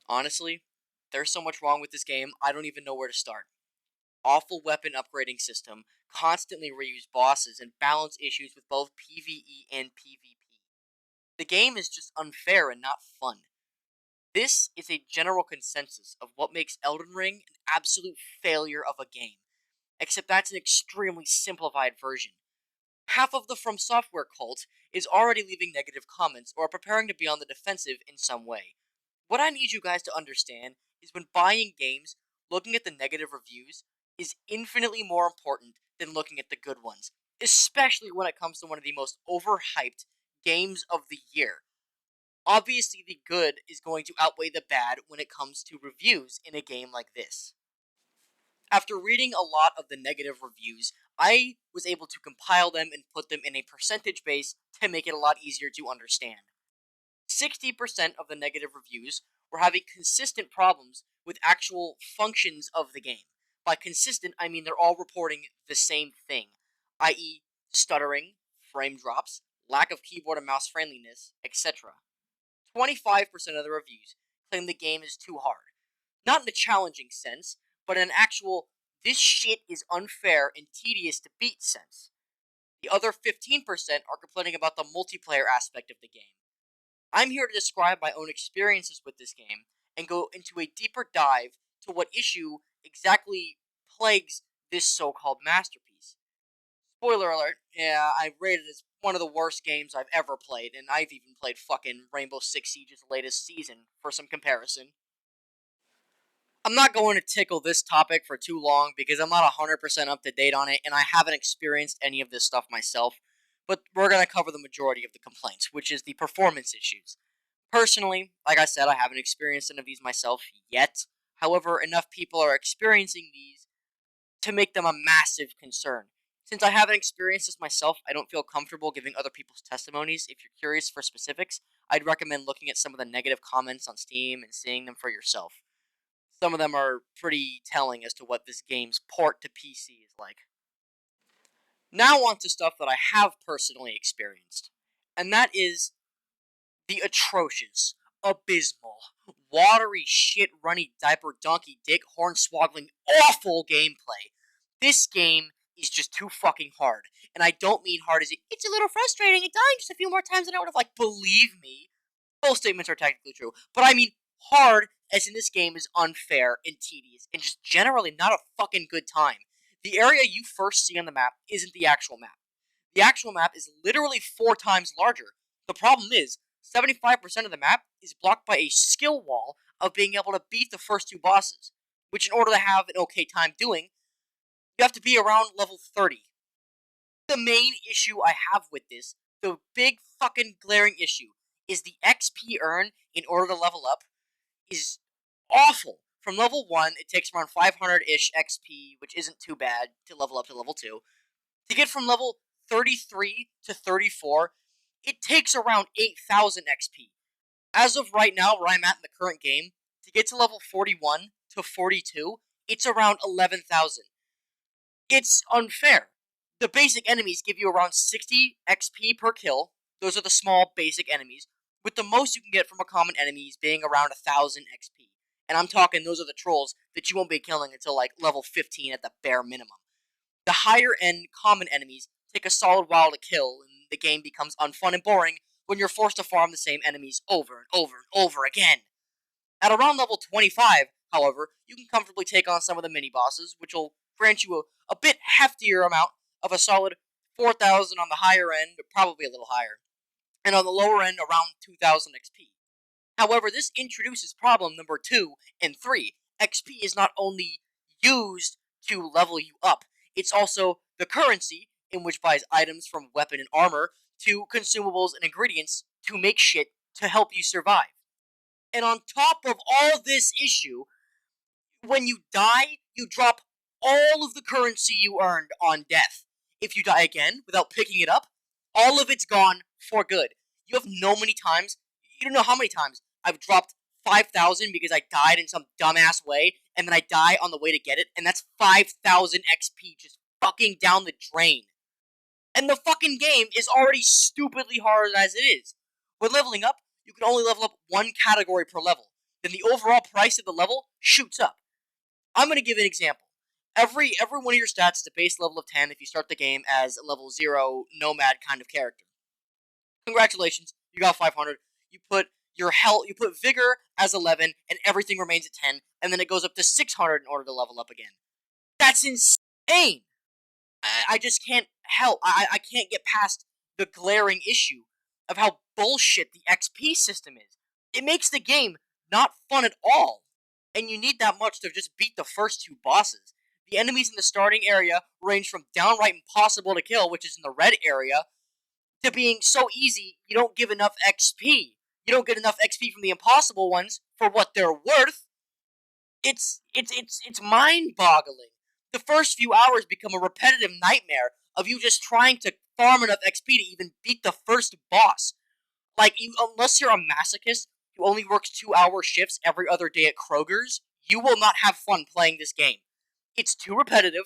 Honestly, there's so much wrong with this game, I don't even know where to start. Awful weapon upgrading system, constantly reuse bosses, and balance issues with both PvE and PvP. The game is just unfair and not fun. This is a general consensus of what makes Elden Ring an absolute failure of a game, except that's an extremely simplified version. Half of the From Software cult is already leaving negative comments or preparing to be on the defensive in some way. What I need you guys to understand is when buying games, looking at the negative reviews is infinitely more important than looking at the good ones, especially when it comes to one of the most overhyped games of the year. Obviously, the good is going to outweigh the bad when it comes to reviews in a game like this. After reading a lot of the negative reviews, I was able to compile them and put them in a percentage base to make it a lot easier to understand. 60% of the negative reviews were having consistent problems with actual functions of the game. By consistent, I mean they're all reporting the same thing, i.e., stuttering, frame drops, lack of keyboard and mouse friendliness, etc. 25% of the reviews claim the game is too hard. Not in a challenging sense, but in an actual, this shit is unfair and tedious to beat sense. The other 15% are complaining about the multiplayer aspect of the game. I'm here to describe my own experiences with this game and go into a deeper dive to what issue exactly plagues this so-called masterpiece. Spoiler alert, yeah, I rated it as one of the worst games I've ever played, and I've even played fucking Rainbow Six Siege's latest season for some comparison. I'm not going to tickle this topic for too long because I'm not 100% up to date on it and I haven't experienced any of this stuff myself, but we're going to cover the majority of the complaints, which is the performance issues. Personally, like I said, I haven't experienced any of these myself yet. However, enough people are experiencing these to make them a massive concern. Since I haven't experienced this myself, I don't feel comfortable giving other people's testimonies. If you're curious for specifics, I'd recommend looking at some of the negative comments on Steam and seeing them for yourself. Some of them are pretty telling as to what this game's port to PC is like. Now on to stuff that I have personally experienced, and that is the atrocious, abysmal, watery shit runny diaper donkey dick hornswoggling awful gameplay. This game is just too fucking hard. And I don't mean hard as it's a little frustrating and dying just a few more times than I would have like, believe me. Both statements are technically true. But I mean hard as in this game is unfair and tedious and just generally not a fucking good time. The area you first see on the map isn't the actual map. The actual map is literally 4 times larger. The problem is, 75% of the map is blocked by a skill wall of being able to beat the first 2 bosses, which in order to have an okay time doing, you have to be around level 30. The main issue I have with this, the big fucking glaring issue, is the XP earn in order to level up is awful. From level 1, it takes around 500-ish XP, which isn't too bad to level up to level 2. To get from level 33 to 34, it takes around 8,000 XP. As of right now, where I'm at in the current game, to get to level 41 to 42, it's around 11,000. It's unfair. The basic enemies give you around 60 XP per kill. Those are the small basic enemies, with the most you can get from a common enemies being around 1,000 XP. And I'm talking those are the trolls that you won't be killing until like level 15 at the bare minimum. The higher end common enemies take a solid while to kill, and the game becomes unfun and boring when you're forced to farm the same enemies over and over and over again. At around level 25, however, you can comfortably take on some of the mini bosses, which will grant you a bit heftier amount of a solid 4,000 on the higher end, but probably a little higher, and on the lower end around 2,000 XP. However, this introduces problem number 2 and 3. XP is not only used to level you up, it's also the currency in which buys items from weapon and armor to consumables and ingredients to make shit to help you survive. And on top of all this issue, when you die, you drop all of the currency you earned on death. If you die again without picking it up, all of it's gone for good. You have no many times, you don't know how many times I've dropped 5,000 because I died in some dumbass way, and then I die on the way to get it, and that's 5,000 XP just fucking down the drain. And the fucking game is already stupidly hard as it is. With leveling up, you can only level up 1 category per level. then the overall price of the level shoots up. I'm going to give an example. Every one of your stats is a base level of 10 if you start the game as a level 0 nomad kind of character. Congratulations, you got 500. You put your health, you put vigor as 11, and everything remains at 10, and then it goes up to 600 in order to level up again. That's insane! I just can't help. I can't get past the glaring issue of how bullshit the XP system is. It makes the game not fun at all, and you need that much to just beat the first two bosses. The enemies in the starting area range from downright impossible to kill, which is in the red area, to being so easy you don't give enough XP. You don't get enough XP from the impossible ones for what they're worth. It's mind-boggling. The first few hours become a repetitive nightmare of you just trying to farm enough XP to even beat the first boss. Like, unless you're a masochist who only works 2-hour shifts every other day at Kroger's, you will not have fun playing this game. It's too repetitive,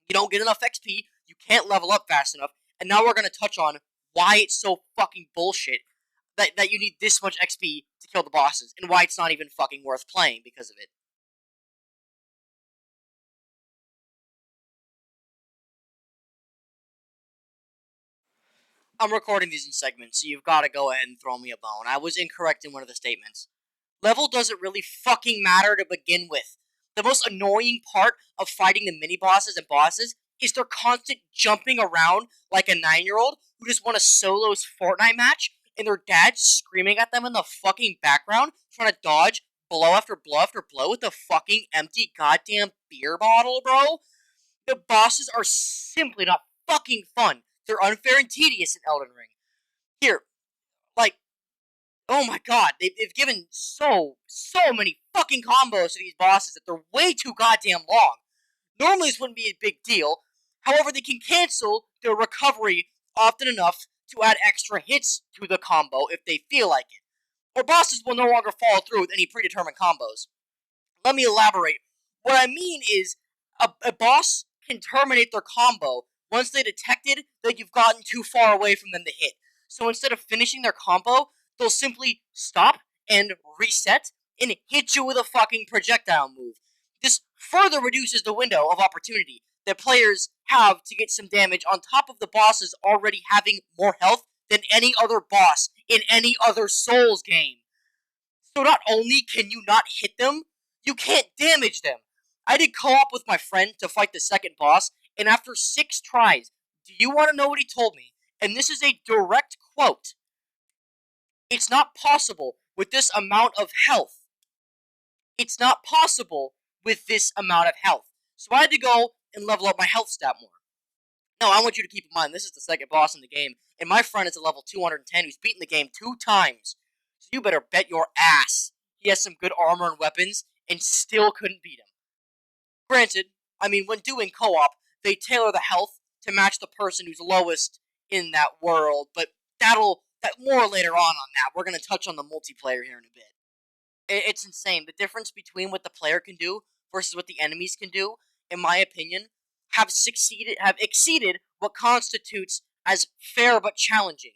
you don't get enough XP, you can't level up fast enough, and now we're going to touch on why it's so fucking bullshit that you need this much XP to kill the bosses, and why it's not even fucking worth playing because of it. I'm recording these in segments, so you've got to go ahead and throw me a bone. I was incorrect in one of the statements. Level doesn't really fucking matter to begin with. The most annoying part of fighting the mini-bosses and bosses is their constant jumping around like a 9-year-old who just won a solos Fortnite match, and their dad screaming at them in the fucking background, trying to dodge blow after blow after blow with a fucking empty goddamn beer bottle, bro. The bosses are simply not fucking fun. They're unfair and tedious in Elden Ring. Here, like, oh my god, they've given so many fucking combos to these bosses that they're way too goddamn long. Normally this wouldn't be a big deal. However, they can cancel their recovery often enough to add extra hits to the combo if they feel like it. Or bosses will no longer follow through with any predetermined combos. Let me elaborate. What I mean is, a boss can terminate their combo once they detected that you've gotten too far away from them to hit. So instead of finishing their combo, they'll simply stop and reset and hit you with a fucking projectile move. This further reduces the window of opportunity that players have to get some damage on top of the bosses already having more health than any other boss in any other Souls game. So not only can you not hit them, you can't damage them. I did co-op with my friend to fight the second boss, and after 6 tries, do you want to know what he told me? And this is a direct quote. It's not possible with this amount of health. It's not possible with this amount of health. So I had to go and level up my health stat more. Now, I want you to keep in mind, this is the second boss in the game, and my friend is a level 210 who's beaten the game 2 times. So you better bet your ass he has some good armor and weapons, and still couldn't beat him. Granted, I mean, when doing co-op, they tailor the health to match the person who's lowest in that world, but that more later on that. We're going to touch on the multiplayer here in a bit. It's insane. The difference between what the player can do versus what the enemies can do, in my opinion, have exceeded what constitutes as fair but challenging.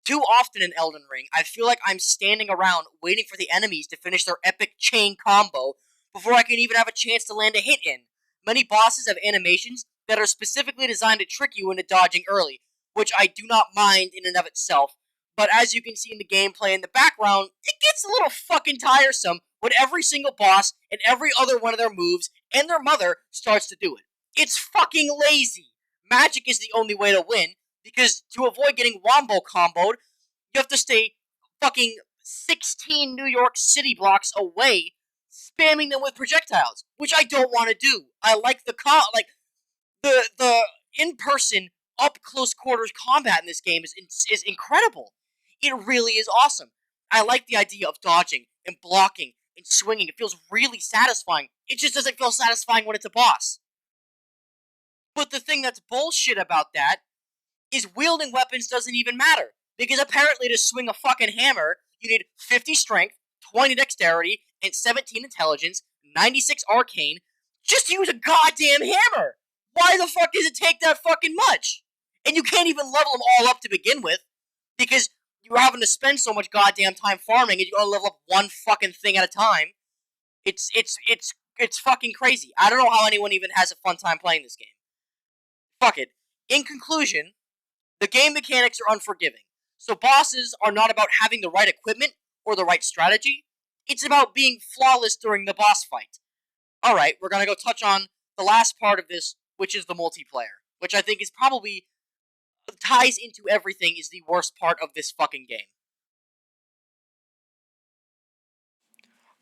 Too often in Elden Ring, I feel like I'm standing around waiting for the enemies to finish their epic chain combo before I can even have a chance to land a hit in. Many bosses have animations that are specifically designed to trick you into dodging early, which I do not mind in and of itself. But as you can see in the gameplay in the background, it gets a little fucking tiresome when every single boss and every other one of their moves and their mother starts to do it. It's fucking lazy. Magic is the only way to win, because to avoid getting wombo comboed, you have to stay fucking 16 New York City blocks away, spamming them with projectiles, which I don't want to do. I like the in-person, up-close quarters combat in this game is incredible. It really is awesome. I like the idea of dodging and blocking and swinging. It feels really satisfying. It just doesn't feel satisfying when it's a boss. But the thing that's bullshit about that is wielding weapons doesn't even matter. Because apparently to swing a fucking hammer, you need 50 strength, 20 dexterity, and 17 intelligence, 96 arcane, just to use a goddamn hammer! Why the fuck does it take that fucking much? And you can't even level them all up to begin with, because you're having to spend so much goddamn time farming, and you gotta level up one fucking thing at a time. It's fucking crazy. I don't know how anyone even has a fun time playing this game. Fuck it. In conclusion, the game mechanics are unforgiving. So bosses are not about having the right equipment or the right strategy. It's about being flawless during the boss fight. Alright, we're gonna go touch on the last part of this, which is the multiplayer. Which I think is probably ties into everything, is the worst part of this fucking game.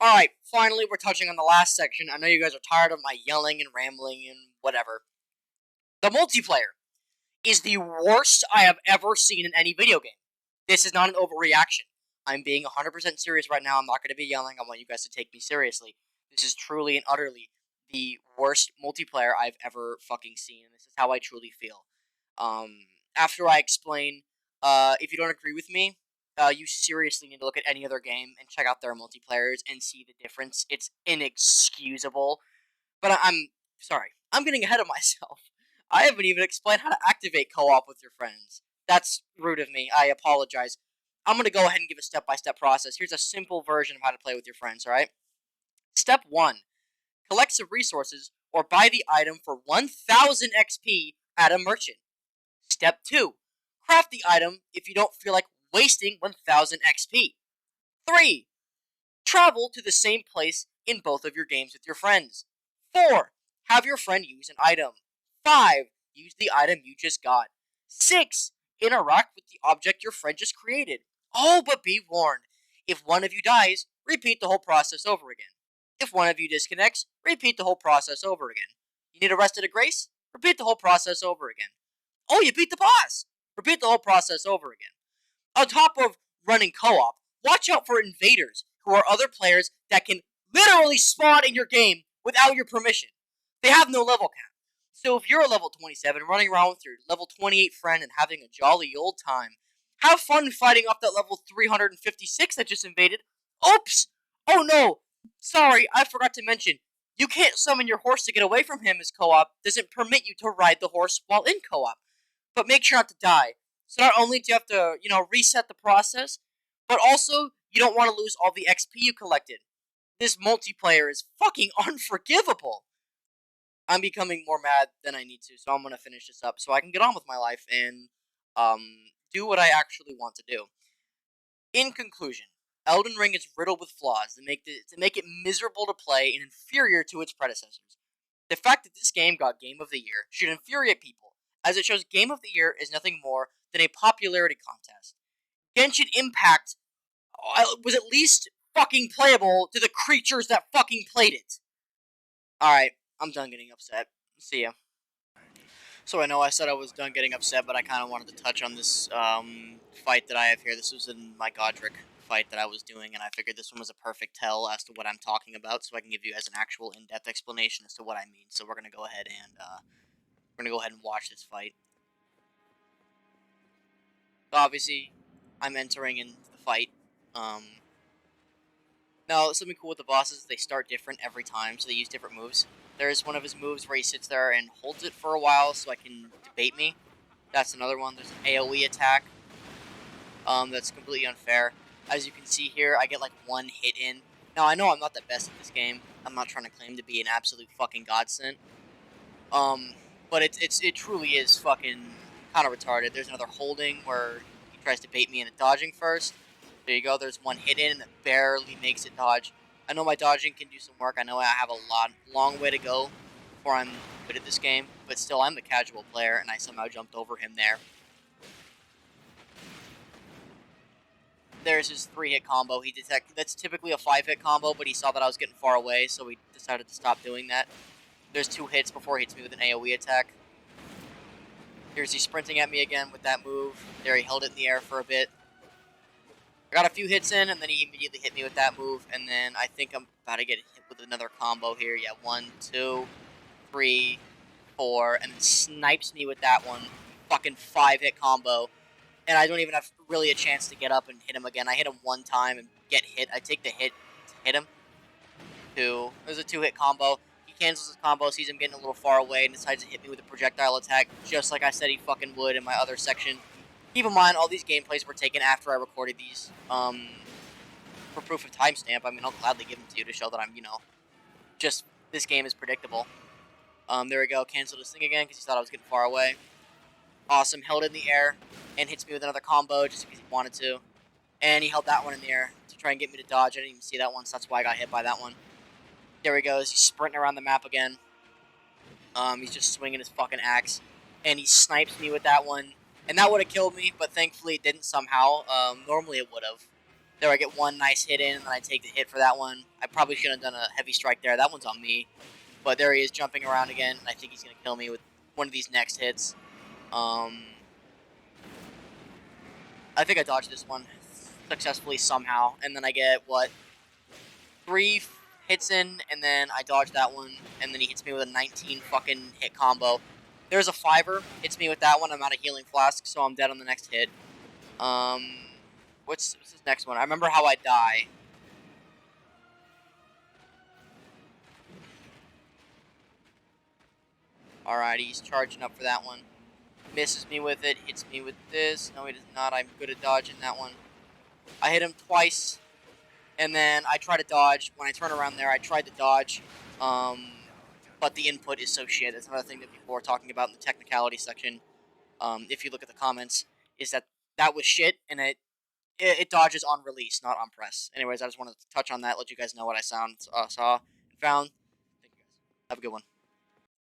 Alright, finally we're touching on the last section. I know you guys are tired of my yelling and rambling and whatever. The multiplayer is the worst I have ever seen in any video game. This is not an overreaction. I'm being 100% serious right now. I'm not going to be yelling. I want you guys to take me seriously. This is truly and utterly the worst multiplayer I've ever fucking seen. This is how I truly feel. After I explain, if you don't agree with me, you seriously need to look at any other game and check out their multiplayers and see the difference. It's inexcusable. But I'm sorry. I'm getting ahead of myself. I haven't even explained how to activate co-op with your friends. That's rude of me. I apologize. I'm going to go ahead and give a step-by-step process. Here's a simple version of how to play with your friends, alright? Step 1. Collect some resources or buy the item for 1000 XP at a merchant. Step 2. Craft the item if you don't feel like wasting 1000 XP. 3. Travel to the same place in both of your games with your friends. 4. Have your friend use an item. 5. Use the item you just got. 6. Interact with the object your friend just created. Oh, but be warned. If one of you dies, repeat the whole process over again. If one of you disconnects, repeat the whole process over again. You need a rest at a grace? Repeat the whole process over again. Oh, you beat the boss! Repeat the whole process over again. On top of running co-op, watch out for invaders, who are other players that can literally spawn in your game without your permission. They have no level cap. So if you're a level 27 running around with your level 28 friend and having a jolly old time, have fun fighting off that level 356 that just invaded. Oops! Oh no! Sorry, I forgot to mention, you can't summon your horse to get away from him as co-op doesn't permit you to ride the horse while in co-op. But make sure not to die. So not only do you have to, reset the process, but also you don't want to lose all the XP you collected. This multiplayer is fucking unforgivable. I'm becoming more mad than I need to, so I'm gonna finish this up so I can get on with my life and do what I actually want to do. In conclusion, Elden Ring is riddled with flaws that make it miserable to play and inferior to its predecessors. The fact that this game got Game of the Year should infuriate people, as it shows Game of the Year is nothing more than a popularity contest. Genshin Impact was at least fucking playable to the creatures that fucking played it. Alright, I'm done getting upset. See ya. So I know I said I was done getting upset, but I kind of wanted to touch on this fight that I have here. This was in my Godrick fight that I was doing, and I figured this one was a perfect tell as to what I'm talking about, so I can give you guys an actual in-depth explanation as to what I mean. So we're gonna go ahead and watch this fight. So obviously, I'm entering in the fight. Now, something cool with the bosses, they start different every time, so they use different moves. There's one of his moves where he sits there and holds it for a while so I can debate me. That's another one. There's an AoE attack. That's completely unfair. As you can see here, I get like one hit in. Now, I know I'm not the best at this game. I'm not trying to claim to be an absolute fucking godsend. But it truly is fucking kind of retarded. There's another holding where he tries to bait me into dodging first. There you go. There's one hit in that barely makes it dodge. I know my dodging can do some work. I know I have a long way to go before I'm good at this game. But still, I'm a casual player, and I somehow jumped over him there. There's his 3-hit combo. That's typically a 5-hit combo, but he saw that I was getting far away, so he decided to stop doing that. There's 2 hits before he hits me with an AoE attack. Here's he sprinting at me again with that move. There, he held it in the air for a bit. I got a few hits in, and then he immediately hit me with that move, and then I think I'm about to get hit with another combo here. Yeah, 1, 2, 3, 4, and then snipes me with that one. Fucking 5-hit combo. And I don't even have really a chance to get up and hit him again. I hit him one time and get hit. I take the hit to hit him. 2. There's a 2-hit combo. He cancels his combo, sees him getting a little far away, and decides to hit me with a projectile attack, just like I said he fucking would in my other section. Keep in mind, all these gameplays were taken after I recorded these. For proof of timestamp, I mean, I'll gladly give them to you to show that I'm, just this game is predictable. There we go. Cancel this thing again because he thought I was getting far away. Awesome. Held it in the air and hits me with another combo just because he wanted to. And he held that one in the air to try and get me to dodge. I didn't even see that one, so that's why I got hit by that one. There he goes. He's sprinting around the map again. He's just swinging his fucking axe. And he snipes me with that one. And that would have killed me, but thankfully it didn't somehow. Normally it would have. There I get one nice hit in, and then I take the hit for that one. I probably shouldn't have done a heavy strike there. That one's on me. But there he is jumping around again. I think he's going to kill me with one of these next hits. I think I dodged this one successfully somehow. And then I get, 3 hits in, and then I dodge that one. And then he hits me with a 19 fucking hit combo. There's a 5er. Hits me with that one. I'm out of healing flask, so I'm dead on the next hit. What's this next one? I remember how I die. Alright, he's charging up for that one. Misses me with it, hits me with this. No, he does not. I'm good at dodging that one. I hit him twice, and then I try to dodge. When I turn around there, I tried to dodge, but the input is so shit. That's another thing that people were talking about in the technicality section. If you look at the comments, is that was shit, and it dodges on release, not on press. Anyways, I just wanted to touch on that, let you guys know what I saw and found. Thank you guys. Have a good one.